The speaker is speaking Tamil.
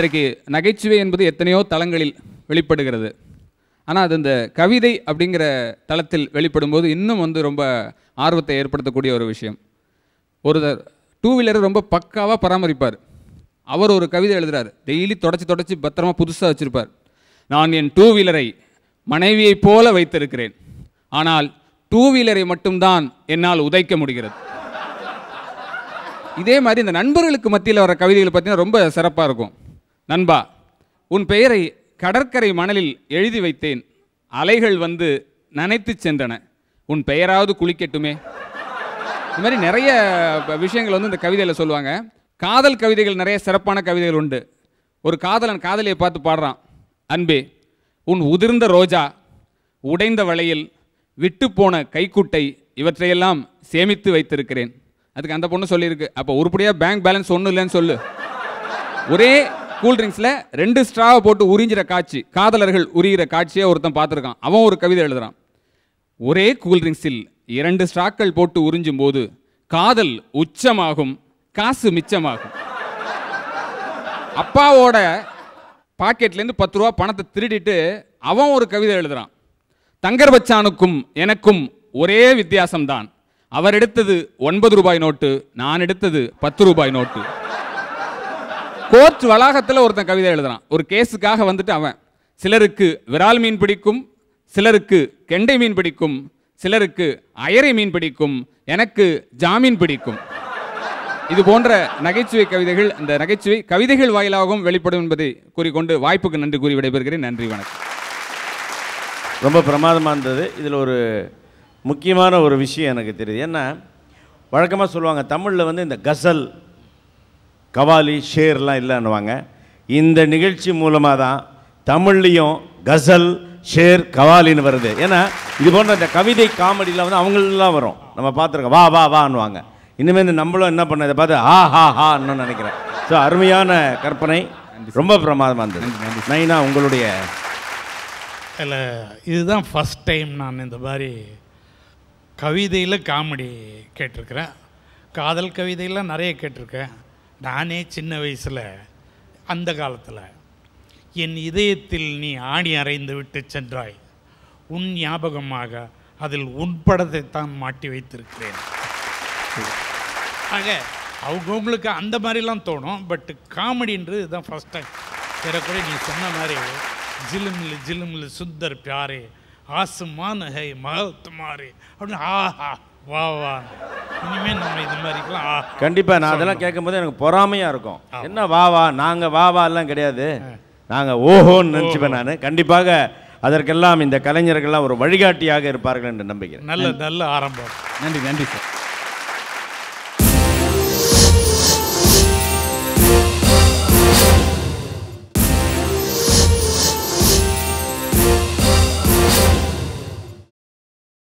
இன்றைக்கு நகைச்சுவை என்பது எத்தனையோ தளங்களில் வெளிப்படுகிறது. ஆனால் அது இந்த கவிதை அப்படிங்கிற தளத்தில் வெளிப்படும்போது இன்னும் வந்து ரொம்ப ஆர்வத்தை ஏற்படுத்தக்கூடிய ஒரு விஷயம். ஒருத்தர் டூ வீலரை ரொம்ப பக்காவாக பராமரிப்பார். அவர் ஒரு கவிதை எழுதுகிறார். டெய்லி தொடச்சி பத்திரமா புதுசாக வச்சுருப்பார். நான் என் டூ வீலரை மனைவியைப் போல வைத்திருக்கிறேன், ஆனால் டூ வீலரை மட்டும்தான் என்னால் உதைக்க முடிகிறது. இதே மாதிரி இந்த நண்பர்களுக்கு மத்தியில் வர கவிதைகள் பார்த்தீங்கன்னா ரொம்ப சிறப்பாக இருக்கும். நண்பா, உன் பெயரை கடற்கரை மணலில் எழுதி வைத்தேன், அலைகள் வந்து நனைத்து சென்றன, உன் பெயராவது குளிக்கட்டுமே. இது மாதிரி நிறைய விஷயங்கள் வந்து இந்த கவிதையில் சொல்லுவாங்க. காதல் கவிதைகள் நிறைய சிறப்பான கவிதைகள் உண்டு. ஒரு காதலன் காதலியை பார்த்து பாடுறான். அன்பே, உன் உதிர்ந்த ரோஜா, உடைந்த வளையல், விட்டு போன கைக்குட்டை இவற்றையெல்லாம் சேமித்து வைத்திருக்கிறேன். அதுக்கு அந்த பொண்ணு சொல்லியிருக்கு, அப்போ உருப்படியாக பேங்க் பேலன்ஸ் ஒன்றும் இல்லைன்னு சொல்லு. ஒரே கூல்ட்ரிங்க்ஸில் 2 ஸ்ட்ராவை போட்டு உறிஞ்சிற காட்சி, காதலர்கள் உரிகிற காட்சியை ஒருத்தன் பார்த்துருக்கான். அவன் ஒரு கவிதை எழுதுறான். ஒரே கூல்ட்ரிங்க்ஸில் 2 ஸ்ட்ராக்கள் போட்டு உறிஞ்சும் போது காதல் உச்சமாகும், காசு மிச்சமாகும். அப்பாவோட பாக்கெட்லேருந்து 10 ரூபா பணத்தை திருடிட்டு அவன் ஒரு கவிதை எழுதுறான். தங்கர் பச்சானுக்கும் எனக்கும் ஒரே வித்தியாசம்தான், அவர் எடுத்தது 9 ரூபாய் நோட்டு, நான் எடுத்தது 10 ரூபாய் நோட்டு. கோர்ட் வளாகத்தில் ஒருத்தன் கவிதை எழுதுறான். ஒரு கேஸுக்காக வந்துட்டு அவன், சிலருக்கு விரால் மீன் பிடிக்கும், சிலருக்கு கெண்டை மீன் பிடிக்கும், சிலருக்கு அயரை மீன் பிடிக்கும், எனக்கு ஜாமீன் பிடிக்கும். இது போன்ற நகைச்சுவை கவிதைகள் இந்த நகைச்சுவை கவிதைகள் வாயிலாகவும் வெளிப்படும் என்பதை கூறிக்கொண்டு வாய்ப்புக்கு நன்றி கூறி விடைபெறுகிறேன். நன்றி, வணக்கம். ரொம்ப பிரமாதமாக இருந்தது. இதில் ஒரு முக்கியமான ஒரு விஷயம் எனக்கு தெரியுது. ஏன்னா வழக்கமாக சொல்லுவாங்க தமிழில் வந்து இந்த கசல், கவாலி, ஷேர்லாம் இல்லைன்னுவாங்க. இந்த நிகழ்ச்சி மூலமாக தான் தமிழ்லேயும் கசல், ஷேர், கவாலின்னு வருது. ஏன்னா இது போன்ற இந்த கவிதை காமெடியில் வந்து அவங்களெலாம் வரும், நம்ம பார்த்துருக்கோம். வா வா வான்னுவாங்க. இனிமேல் நம்மளும் என்ன பண்ண இதை பார்த்து ஆ ஹா ஹான்னு நினைக்கிறேன். ஸோ அருமையான கற்பனை, ரொம்ப பிரமாதமாக இருந்தது. நைனா, உங்களுடைய இல்லை, இதுதான் ஃபஸ்ட் டைம் நான் இந்த மாதிரி கவிதையில் காமெடி கேட்டிருக்கிறேன். காதல் கவிதையெல்லாம் நிறைய கேட்டிருக்கேன். நானே சின்ன வயசில் அந்த காலத்தில் என் இதயத்தில் நீ ஆணி அறைந்து விட்டு சென்றாய், உன் ஞாபகமாக அதில் உன் படத்தை தான் மாட்டி வைத்திருக்கிறேன். ஆக அவங்கவுங்களுக்கு அந்த மாதிரிலாம் தோணும். பட் காமெடின்றது இதுதான் ஃபஸ்ட் டைம். கூட நீ சொன்ன மாதிரி ஜிலுமில் ஜிலுமில் சுந்தர் பியாரே ஆசுமான ஹை மகள் துமாரே அப்படின்னு ஆஹா வா வா. இனிமேல் நம்ம இது மாதிரிலாம் கண்டிப்பாக நான் அதெல்லாம் கேட்கும்போது எனக்கு பொறாமையாக இருக்கும். என்ன வா வா, நாங்கள் வா வா எல்லாம் கிடையாது, நாங்கள் ஓஹோன்னு நினச்சிப்பேன் நான். கண்டிப்பாக அதற்கெல்லாம் இந்த கலைஞர்கள்லாம் ஒரு வழிகாட்டியாக இருப்பார்கள் என்று நம்பிக்கிறேன். நல்ல நல்ல ஆரம்பம். நன்றி, நன்றி சார்.